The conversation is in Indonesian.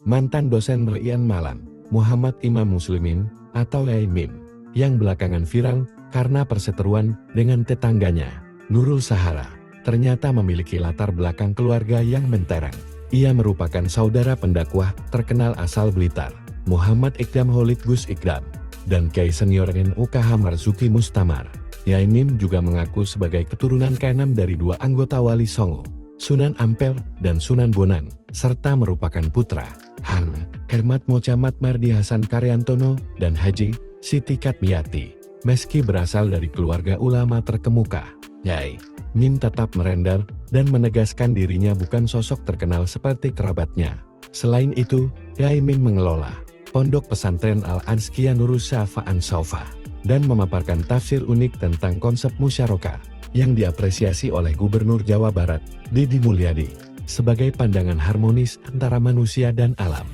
mantan dosen Rian Malan, Muhammad Imam Muslimin, atau Yai Mim, yang belakangan viral karena perseteruan dengan tetangganya, Nurul Sahara, ternyata memiliki latar belakang keluarga yang mentereng. Ia merupakan saudara pendakwah terkenal asal Blitar, Muhammad Iqdam Holid Gus Iqdam, dan Kiai Senior NU KH Marzuki Mustamar. Yai Mim juga mengaku sebagai keturunan ke-6 dari 2 anggota Wali Songo, Sunan Ampel dan Sunan Bonang, serta merupakan putra Han Hermat Mocamat Mardi Hasan Karyantono dan Haji Siti Katmiati. Meski berasal dari keluarga ulama terkemuka, Yai Mim tetap merendar dan menegaskan dirinya bukan sosok terkenal seperti kerabatnya. Selain itu, Yai Mim mengelola Pondok Pesantren Al-Azkiyah Nurus Syafa'an Saufa dan memaparkan tafsir unik tentang konsep musyarakah yang diapresiasi oleh Gubernur Jawa Barat, Deddy Mulyadi, sebagai pandangan harmonis antara manusia dan alam.